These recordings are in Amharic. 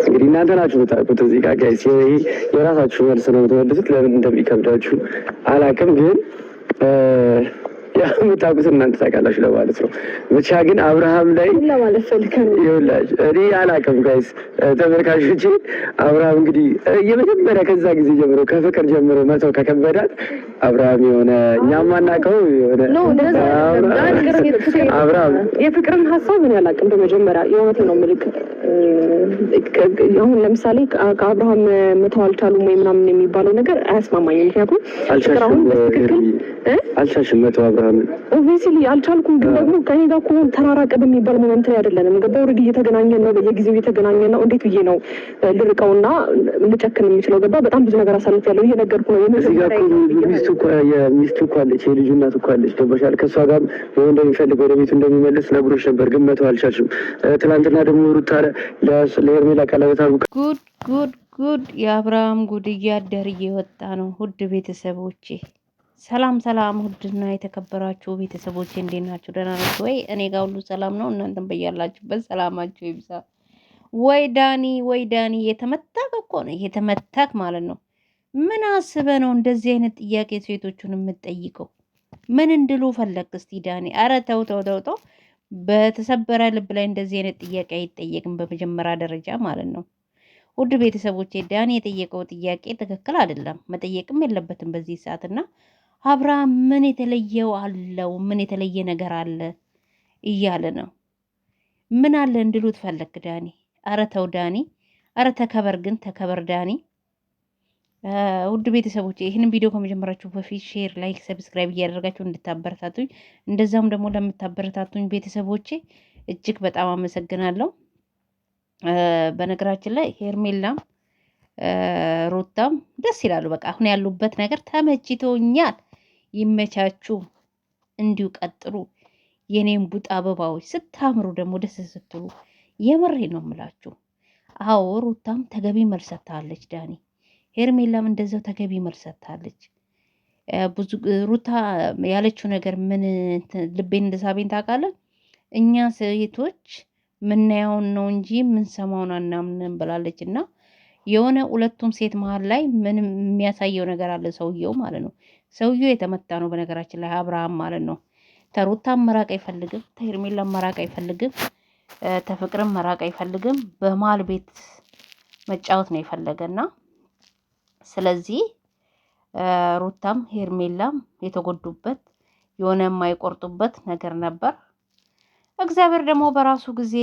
እንግዲህ እናንተ ናችሁ የምታውቁት እዚህ ጋር ጋይስ። የራሳችሁ መልስ ነው የምትመልሱት። ለምን እንደሚከብዳችሁ አላውቅም ግን የምታውቁት እናንተ ታውቃላችሁ ለማለት ነው። ብቻ ግን አብርሃም ላይ ለማለት ፈልከን ይኸውላችሁ እኔ አላውቅም ጋይስ ተመልካቾቼ። አብርሃም እንግዲህ የመጀመሪያ ከዛ ጊዜ ጀምሮ ከፍቅር ጀምሮ መተው ከከበዳት አብርሃም የሆነ እኛም ማናውቀው የሆነ አብርሃም የፍቅርን ሀሳብ ምን ያላቅም። በመጀመሪያ የእውነቴ ነው ምልክ አሁን ለምሳሌ ከአብርሃም መተው አልቻሉም ወይ ምናምን የሚባለው ነገር አያስማማኝም። ምክንያቱም አልቻልሽም መተው አብርሃም ኦብቪስሊ አልቻልኩም። ግን ደግሞ ከኔ ጋር እኮ ተራራቀ በሚባል ሞመንት ላይ አይደለንም። ገባ ኦልሬዲ እየተገናኘን ነው፣ በየጊዜው እየተገናኘን ነው። እንዴት ብዬ ነው ልርቀውና ልጨክን የምችለው? ገባ በጣም ብዙ ነገር አሳልፌያለሁ። እየነገርኩ ነው። ሚስቱ እኮ አለች፣ የልጁ እናት እኮ አለች። ገባሻል? ከእሷ ጋር እንደሚፈልግ ወደ ቤቱ እንደሚመለስ ነግሮሽ ነበር፣ ግን መተው አልቻልሽም። ትናንትና ደግሞ ሩታ ለሄርሜላ ቀለበት አድርጉ። ጉድ ጉድ ጉድ! የአብርሃም ጉድ እያደር እየወጣ ነው። ውድ ቤተሰቦቼ ሰላም ሰላም፣ ውድና የተከበራችሁ ቤተሰቦቼ እንዴት ናችሁ? ደህና ናችሁ ወይ? እኔ ጋር ሁሉ ሰላም ነው። እናንተም በያላችሁበት ሰላማችሁ ይብዛ። ወይ ዳኒ የተመታክ እኮ ነው፣ የተመታክ ማለት ነው። ምን አስበ ነው እንደዚህ አይነት ጥያቄ ሴቶቹን የምትጠይቀው? ምን እንድሉ ፈለግ? እስቲ ዳኒ፣ አረ ተው። በተሰበረ ልብ ላይ እንደዚህ አይነት ጥያቄ አይጠየቅም፣ በመጀመሪያ ደረጃ ማለት ነው። ውድ ቤተሰቦቼ ዳኒ የጠየቀው ጥያቄ ትክክል አይደለም፣ መጠየቅም የለበትም በዚህ ሰዓትና አብርሃም ምን የተለየው አለው? ምን የተለየ ነገር አለ እያለ ነው። ምን አለ እንድሉት ፈለክ ዳኒ? አረ ተው ዳኒ፣ አረ ተከበር፣ ግን ተከበር ዳኒ። ውድ ቤተሰቦች ይህንን ቪዲዮ ከመጀመራችሁ በፊት ሼር፣ ላይክ፣ ሰብስክራይብ እያደረጋችሁ እንድታበረታቱኝ እንደዛም ደግሞ ለምታበረታቱኝ ቤተሰቦቼ እጅግ በጣም አመሰግናለሁ። በነገራችን ላይ ሄርሜላም ሩታም ደስ ይላሉ። በቃ አሁን ያሉበት ነገር ተመችቶኛል። ይመቻችሁ፣ እንዲሁ ቀጥሉ። የኔም ቡጥ አበባዎች ስታምሩ ደግሞ ደስ ስትሉ የምሬ ነው የምላችሁ። አዎ ሩታም ተገቢ መልስ ሰጥታለች ዳኒ፣ ሄርሜላም እንደዛው ተገቢ መልስ ሰጥታለች። ብዙ ሩታ ያለችው ነገር ምን ልቤን እንደሳበኝ ታውቃለህ? እኛ ሴቶች ምናየውን ነው እንጂ ምንሰማውን አናምንም ብላለች። እና የሆነ ሁለቱም ሴት መሀል ላይ ምንም የሚያሳየው ነገር አለ ሰውየው ማለት ነው። ሰውየው የተመታ ነው በነገራችን ላይ አብርሃም ማለት ነው። ተሩታም መራቅ አይፈልግም፣ ተሄርሜላም መራቅ አይፈልግም፣ ተፍቅርም መራቅ አይፈልግም። በመሀል ቤት መጫወት ነው የፈለገና ስለዚህ ሩታም ሄርሜላም የተጎዱበት የሆነ የማይቆርጡበት ነገር ነበር። እግዚአብሔር ደግሞ በራሱ ጊዜ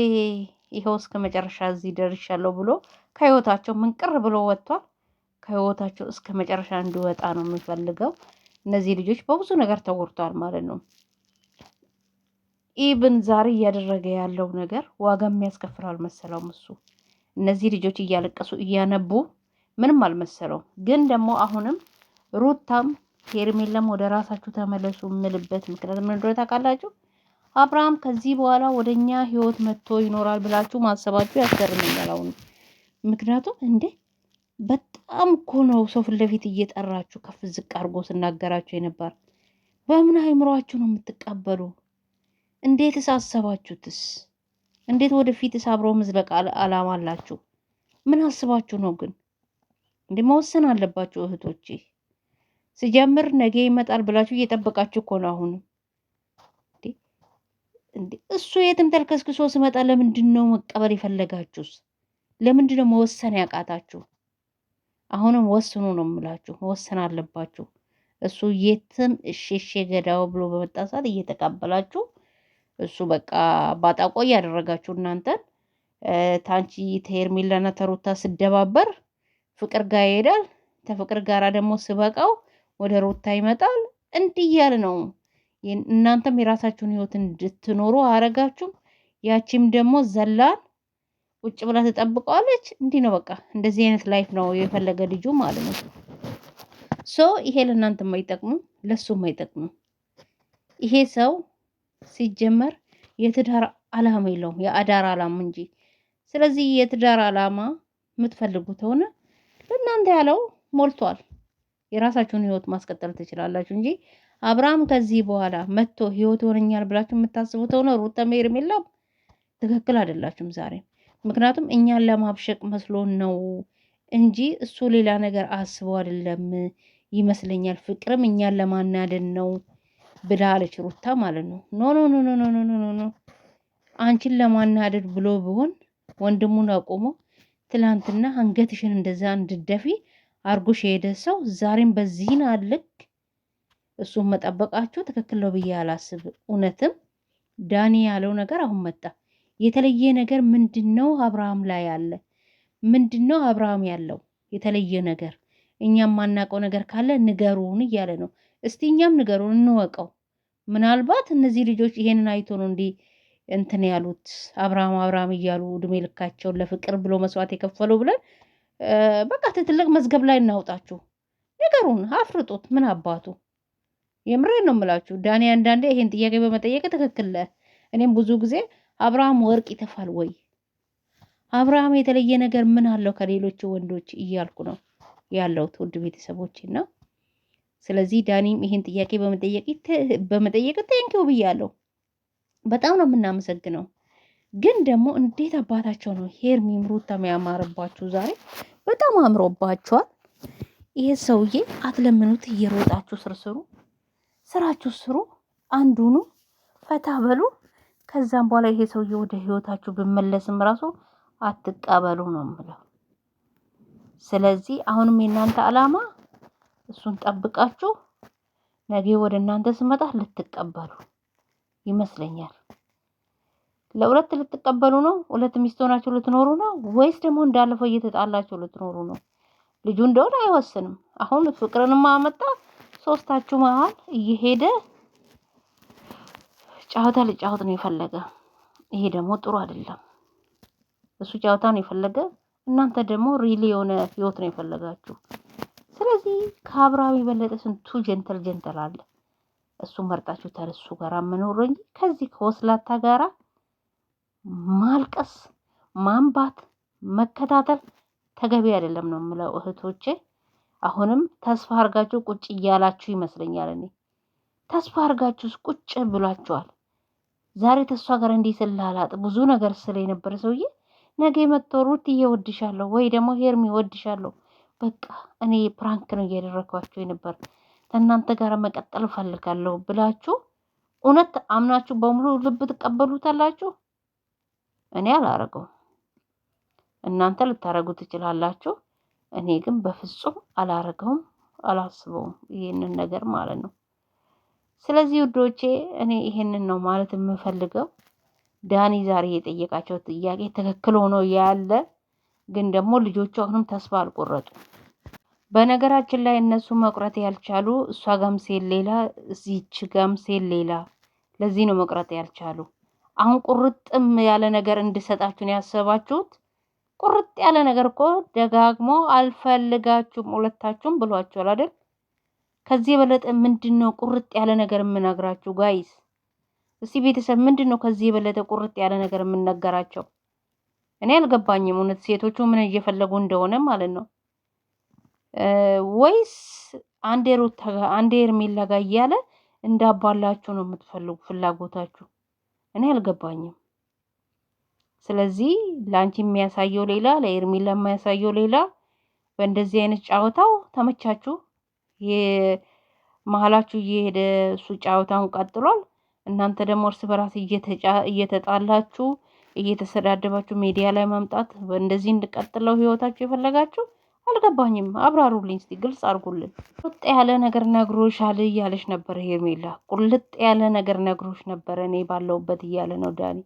ይኸው እስከ መጨረሻ እዚህ ደርሻለሁ ብሎ ከህይወታቸው ምንቅር ብሎ ወጥቷል። ከህይወታቸው እስከ መጨረሻ እንዲወጣ ነው የሚፈልገው። እነዚህ ልጆች በብዙ ነገር ተጎድተዋል ማለት ነው። ኢብን ዛሬ እያደረገ ያለው ነገር ዋጋ የሚያስከፍል አልመሰለውም እሱ። እነዚህ ልጆች እያለቀሱ እያነቡ ምንም አልመሰለውም። ግን ደግሞ አሁንም ሩታም ሄርሜላም ወደ ራሳችሁ ተመለሱ የምልበት ምክንያት ምን እንደሆነ ታውቃላችሁ? አብርሃም ከዚህ በኋላ ወደኛ ህይወት መጥቶ ይኖራል ብላችሁ ማሰባችሁ ያስገርመኛል አሁን። ምክንያቱም እንዴ በጣም እኮ ነው ሰው ፊት ለፊት እየጠራችሁ ከፍ ዝቅ አድርጎ ስናገራችሁ የነበር። በምን አይምሯችሁ ነው የምትቀበሉ? እንዴትስ አሰባችሁትስ? እንዴት ወደፊትስ አብሮ መዝለቅ አላማ አላችሁ? ምን አስባችሁ ነው ግን? እንዴ መወሰን አለባችሁ እህቶቼ። ሲጀምር ነገ ይመጣል ብላችሁ እየጠበቃችሁ እኮ ነው አሁን። እንዴ እሱ የትም ተልከስክሶ ሲመጣ ለምንድን ነው መቀበል የፈለጋችሁስ? ለምንድን ነው መወሰን ያቃታችሁ? አሁንም ወስኑ ነው የምላችሁ፣ መወሰን አለባችሁ። እሱ የትም እሺ ገዳው ብሎ በመጣ ሰዓት እየተቀበላችሁ እሱ በቃ ባጣቆ ያደረጋችሁ እናንተን። ታንቺ ተሄርሜላና ተሩታ ስደባበር ፍቅር ጋር ይሄዳል። ተፍቅር ጋራ ደግሞ ስበቃው ወደ ሩታ ይመጣል። እንዲህ እያለ ነው። እናንተም የራሳችሁን ህይወት እንድትኖሩ አረጋችሁ። ያቺም ደግሞ ዘላን ቁጭ ብላ ተጠብቀዋለች። እንዲህ ነው በቃ እንደዚህ አይነት ላይፍ ነው የፈለገ ልጁ ማለት ነው። ይሄ ለእናንተ የማይጠቅሙ ለሱም የማይጠቅሙ። ይሄ ሰው ሲጀመር የትዳር አላማ የለውም፣ የአዳር አላማ እንጂ። ስለዚህ የትዳር አላማ የምትፈልጉት ሆነ ለእናንተ ያለው ሞልቷል። የራሳችሁን ህይወት ማስቀጠል ትችላላችሁ እንጂ አብርሃም ከዚህ በኋላ መጥቶ ህይወት ይሆነኛል ብላችሁ የምታስቡት ሆነ ሩታ ሄርሜላም ትክክል አይደላችሁም። ዛሬ ምክንያቱም እኛን ለማብሸቅ መስሎን ነው እንጂ እሱ ሌላ ነገር አስበው አይደለም ይመስለኛል። ፍቅርም እኛን ለማናደድ ነው ብላለች ሩታ ማለት ነው። ኖ ኖ ኖ ኖ ኖ ኖ ኖ አንቺን ለማናደድ ብሎ ቢሆን ወንድሙን አቆሞ ትላንትና አንገትሽን እንደዛ እንድደፊ አርጎሽ የሄደ ሰው ዛሬም በዚህን አልክ እሱን መጠበቃችሁ ትክክል ነው ብዬ አላስብም። እውነትም ዳኒ ያለው ነገር አሁን መጣ። የተለየ ነገር ምንድነው? አብርሃም ላይ ያለ ምንድነው? አብርሃም ያለው የተለየ ነገር እኛም ማናውቀው ነገር ካለ ንገሩን እያለ ነው። እስቲ እኛም ንገሩን እንወቀው። ምናልባት እነዚህ ልጆች ይሄንን አይቶ ነው እንዲህ እንትን ያሉት አብርሃም እያሉ እድሜ ልካቸውን ለፍቅር ብሎ መስዋዕት የከፈሉ ብለን በቃ ትልቅ መዝገብ ላይ እናውጣችሁ። ንገሩን፣ አፍርጡት። ምን አባቱ የምሬን ነው የምላችሁ። ዳኒ አንዳንዴ ይሄን ጥያቄ በመጠየቅ ትክክል ነህ። እኔም ብዙ ጊዜ አብርሃም ወርቅ ይተፋል ወይ አብርሃም የተለየ ነገር ምን አለው ከሌሎች ወንዶች እያልኩ ነው ያለው ውድ ቤተሰቦችና ስለዚህ ዳኒም ይሄን ጥያቄ በመጠየቅ ቴንኪው ብያለሁ። በጣም ነው የምናመሰግነው። ግን ደግሞ እንዴት አባታቸው ነው ሄርሚም ሩታም ያማረባችሁ ዛሬ በጣም አምሮባችኋል። ይሄ ሰውዬ አትለምኑት፣ እየሮጣችሁ ስርስሩ ስራችሁ ስሩ፣ አንዱኑ ፈታ በሉ። ከዛም በኋላ ይሄ ሰውዬ ወደ ህይወታችሁ ብመለስም ራሱ አትቀበሉ ነው የምለው። ስለዚህ አሁንም የእናንተ አላማ እሱን ጠብቃችሁ ነገ ወደ እናንተ ስመጣ ልትቀበሉ ይመስለኛል። ለሁለት ልትቀበሉ ነው? ሁለት ሚስት ሆናችሁ ልትኖሩ ነው ወይስ ደግሞ እንዳለፈው እየተጣላችሁ ልትኖሩ ነው? ልጁ እንደሆነ አይወስንም። አሁን ፍቅርንማ አመጣ ሶስታችሁ መሀል እየሄደ ጨዋታ ልጫወት ነው የፈለገ። ይሄ ደግሞ ጥሩ አይደለም። እሱ ጨዋታ ነው የፈለገ፣ እናንተ ደግሞ ሪሊ የሆነ ህይወት ነው የፈለጋችሁ። ስለዚህ ከአብርሃም የበለጠ ስንቱ ጀንተል አለ። እሱ መርጣችሁ ተረሱ ጋራ መኖር እንጂ ከዚህ ከወስላታ ጋራ ማልቀስ፣ ማንባት፣ መከታተል ተገቢ አይደለም ነው የምለው እህቶቼ። አሁንም ተስፋ አርጋችሁ ቁጭ እያላችሁ ይመስለኛል። እኔ ተስፋ አርጋችሁ ቁጭ ብላችኋል። ዛሬ ተስፋ ጋር እንዲህ ስላላጥ ብዙ ነገር ስለ የነበረ ሰውዬ ነገ መጥቶ ሩትዬ እወድሻለሁ ወይ ደግሞ ሄርሚ እወድሻለሁ፣ በቃ እኔ ፕራንክ ነው እያደረኳችሁ የነበር ከእናንተ ጋር መቀጠል እፈልጋለሁ ብላችሁ እውነት አምናችሁ በሙሉ ልብ ትቀበሉታላችሁ? እኔ አላረገውም። እናንተ ልታረጉ ትችላላችሁ። እኔ ግን በፍጹም አላረገውም፣ አላስበውም ይሄንን ነገር ማለት ነው። ስለዚህ ውዶቼ እኔ ይሄንን ነው ማለት የምፈልገው። ዳኒ ዛሬ የጠየቃቸው ጥያቄ ትክክል ሆኖ ያለ ግን ደግሞ ልጆቹ አሁንም ተስፋ አልቆረጡ። በነገራችን ላይ እነሱ መቁረጥ ያልቻሉ እሷ ጋም ሴል ሌላ እዚች ጋም ሴል ሌላ፣ ለዚህ ነው መቁረጥ ያልቻሉ። አሁን ቁርጥም ያለ ነገር እንድሰጣችሁን ያሰባችሁት። ቁርጥ ያለ ነገር እኮ ደጋግሞ አልፈልጋችሁም ሁለታችሁም ብሏችኋል አይደል? ከዚህ የበለጠ ምንድነው ቁርጥ ያለ ነገር የምነግራችሁ ጋይስ? እስቲ ቤተሰብ ምንድነው ከዚህ የበለጠ ቁርጥ ያለ ነገር የምነገራቸው? እኔ አልገባኝም እውነት ሴቶቹ ምን እየፈለጉ እንደሆነ ማለት ነው። ወይስ አንዴ ሩታ ጋር አንዴ ሄርሜላ ጋር እያለ እንዳባላችሁ ነው የምትፈልጉ ፍላጎታችሁ? እኔ አልገባኝም። ስለዚህ ላንቺ የሚያሳየው ሌላ፣ ለሄርሜላ የሚያሳየው ሌላ። በእንደዚህ አይነት ጫወታው ተመቻችሁ። የመሀላችሁ እየሄደ እሱ ጫወታውን ቀጥሏል። እናንተ ደግሞ እርስ በራስ እየተጣላችሁ እየተሰዳደባችሁ ሚዲያ ላይ ማምጣት በእንደዚህ እንድቀጥለው ህይወታችሁ የፈለጋችሁ አልገባኝም። አብራሩልኝ እስቲ፣ ግልጽ አድርጉልን። ቁርጥ ያለ ነገር ነግሮሻል እያለሽ ነበር ሄርሜላ። ቁልጥ ያለ ነገር ነግሮሽ ነበር እኔ ባለውበት እያለ ነው ዳኒ።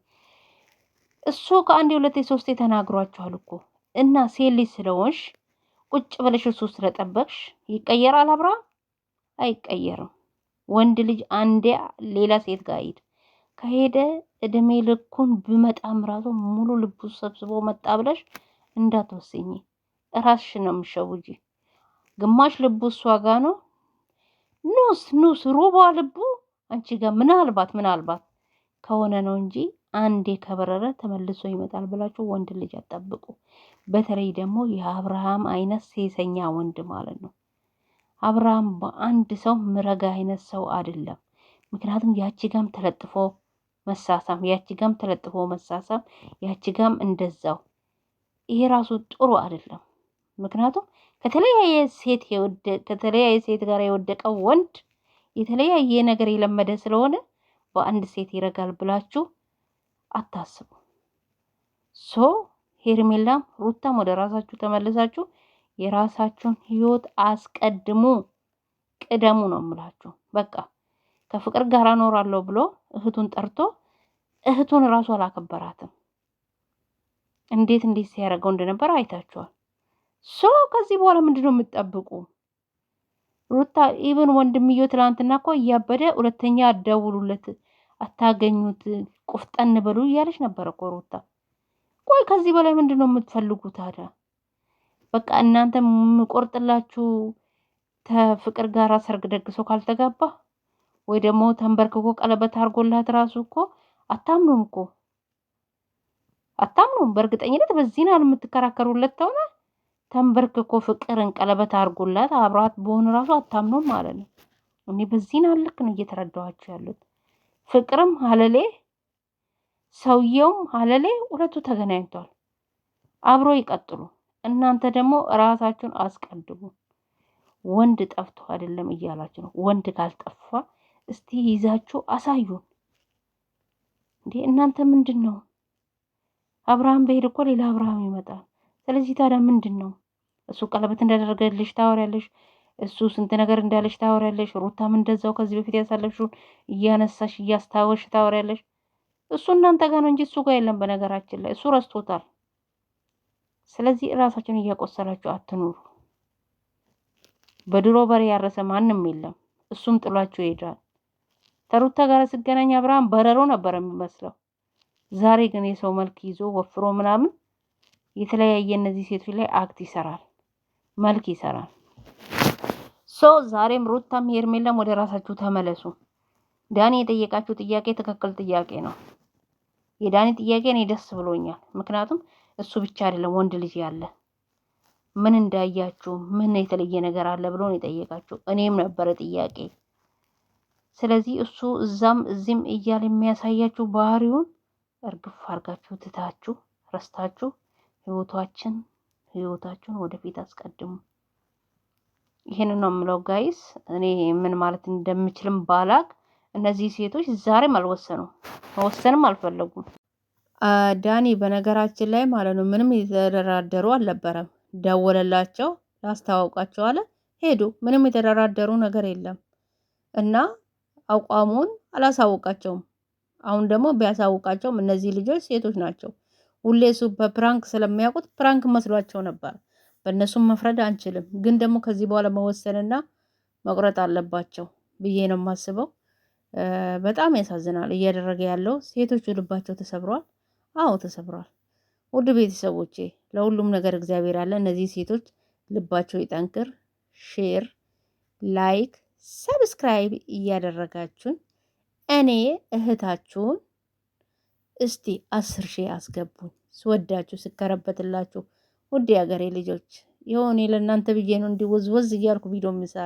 እሱ ከአንዴ ሁለቴ ሶስቴ ተናግሯችኋል እኮ እና ሴት ልጅ ስለሆንሽ ቁጭ ብለሽ እሱ ስለጠበቅሽ ይቀየራል? አብርሃም አይቀየርም። ወንድ ልጅ አንዴ ሌላ ሴት ጋር ሄድ ከሄደ እድሜ ልኩን ብመጣም ራሱ ሙሉ ልቡ ሰብስቦ መጣ ብለሽ እንዳትወስኝ። ራስሽ ነው የምትሸውጂ። ግማሽ ልቡ እሷ ጋር ነው፣ ኑስ ሩባ ልቡ አንቺ ጋር ምናልባት ከሆነ ነው እንጂ አንዴ ከበረረ ተመልሶ ይመጣል ብላችሁ ወንድ ልጅ አጠብቁ። በተለይ ደግሞ የአብርሃም አይነት ሴሰኛ ወንድ ማለት ነው። አብርሃም በአንድ ሰው ምረጋ አይነት ሰው አይደለም። ምክንያቱም ያቺ ጋም ተለጥፎ መሳሳም፣ ያቺ ጋም ተለጥፎ መሳሳም፣ ያቺ ጋም እንደዛው። ይሄ ራሱ ጥሩ አይደለም። ምክንያቱም ከተለያየ ሴት ጋር የወደቀው ወንድ የተለያየ ነገር የለመደ ስለሆነ በአንድ ሴት ይረጋል ብላችሁ አታስቡ። ሄርሜላም ሩታም ወደ ራሳችሁ ተመልሳችሁ የራሳችሁን ህይወት አስቀድሙ፣ ቅደሙ ነው የምላችሁ። በቃ ከፍቅር ጋር እኖራለሁ ብሎ እህቱን ጠርቶ እህቱን ራሱ አላከበራትም። እንዴት ሲያደርገው እንደነበር አይታችኋል። ከዚህ በኋላ ምንድነው የምትጠብቁ? ሩታ ኢቭን ወንድምየው ትላንትና እኮ እያበደ ሁለተኛ አደውሉለት፣ አታገኙት፣ ቁፍጠን በሉ እያለች ነበር እኮ ሩታ። ቆይ ከዚህ በላይ ምንድነው የምትፈልጉ ታዲያ? በቃ እናንተ የምቆርጥላችሁ ከፍቅር ጋር ሰርግ ደግሶ ካልተጋባ ወይ ደግሞ ተንበርክኮ ቀለበት አድርጎላት ራሱ እኮ አታምኑም እኮ አታምኑም። በእርግጠኝነት በዚህን ያህል የምትከራከሩለት ተሆነ ተንበርክኮ ፍቅርን ቀለበት አድርጎላት አብራት በሆነ ራሱ አታምኑም ማለት ነው። እኔ በዚህን ያህል ልክ ነው እየተረዳኋቸው ያሉት። ፍቅርም ሀለሌ ሰውየውም ሀለሌ ሁለቱ ተገናኝቷል። አብሮ ይቀጥሉ። እናንተ ደግሞ ራሳችሁን አስቀድሙ። ወንድ ጠፍቶ አይደለም እያላችሁ ነው። ወንድ ካልጠፋ እስቲ ይዛችሁ አሳዩን እንዴ! እናንተ ምንድን ነው? አብርሃም በሄድ እኮ ሌላ አብርሃም ይመጣል። ስለዚህ ታዲያ ምንድን ነው? እሱ ቀለበት እንዳደረገልሽ ታወሪያለሽ፣ እሱ ስንት ነገር እንዳለሽ ታወሪያለሽ። ሩታም እንደዛው ከዚህ በፊት ያሳለፍሽውን እያነሳሽ እያስታወሽ ታወሪያለሽ። እሱ እናንተ ጋር ነው እንጂ እሱ ጋር የለም። በነገራችን ላይ እሱ ረስቶታል። ስለዚህ ራሳችሁን እያቆሰላችሁ አትኑሩ። በድሮ በሬ ያረሰ ማንም የለም። እሱም ጥሏችሁ ይሄዳል። ተሩታ ጋር ሲገናኝ አብርሃም በረሮ ነበር የሚመስለው። ዛሬ ግን የሰው መልክ ይዞ ወፍሮ ምናምን የተለያየ እነዚህ ሴቶች ላይ አክት ይሰራል፣ መልክ ይሰራል። ዛሬም ሩታም ሄርሜላም ወደ ራሳችሁ ተመለሱ። ዳኒ የጠየቃችሁ ጥያቄ ትክክል ጥያቄ ነው። የዳኒ ጥያቄ እኔ ደስ ብሎኛል። ምክንያቱም እሱ ብቻ አይደለም ወንድ ልጅ ያለ ምን እንዳያችሁ ምን የተለየ ነገር አለ ብሎ ነው የጠየቃችሁ። እኔም ነበረ ጥያቄ። ስለዚህ እሱ እዛም እዚህም እያለ የሚያሳያችሁ ባህሪውን እርግፍ አርጋችሁ ትታችሁ ረስታችሁ ህይወታችሁን ወደፊት አስቀድሙ። ይሄንን ነው የምለው ጋይስ። እኔ ምን ማለት እንደምችልም ባላቅ እነዚህ ሴቶች ዛሬም አልወሰኑም፣ መወሰንም አልፈለጉም። ዳኒ በነገራችን ላይ ማለት ነው ምንም የተደራደሩ አልነበረም። ደወለላቸው፣ ላስተዋውቃቸው አለ፣ ሄዱ። ምንም የተደራደሩ ነገር የለም እና አቋሙን አላሳወቃቸውም። አሁን ደግሞ ቢያሳውቃቸውም እነዚህ ልጆች ሴቶች ናቸው። ሁሌ እሱ በፕራንክ ስለሚያውቁት ፕራንክ መስሏቸው ነበር። በእነሱም መፍረድ አንችልም፣ ግን ደግሞ ከዚህ በኋላ መወሰንና መቁረጥ አለባቸው ብዬ ነው የማስበው። በጣም ያሳዝናል እያደረገ ያለው። ሴቶቹ ልባቸው ተሰብሯል። አዎ ተሰብሯል። ውድ ቤተሰቦቼ ለሁሉም ነገር እግዚአብሔር አለ። እነዚህ ሴቶች ልባቸው ይጠንክር። ሼር፣ ላይክ፣ ሰብስክራይብ እያደረጋችሁን እኔ እህታችሁን እስቲ 10 ሺህ አስገቡኝ። ስወዳችሁ ስከረበትላችሁ ውድ የሀገሬ ልጆች የሆነ ለእናንተ ብዬ ነው እንዲወዝወዝ እያልኩ ቪዲዮ የምሰራ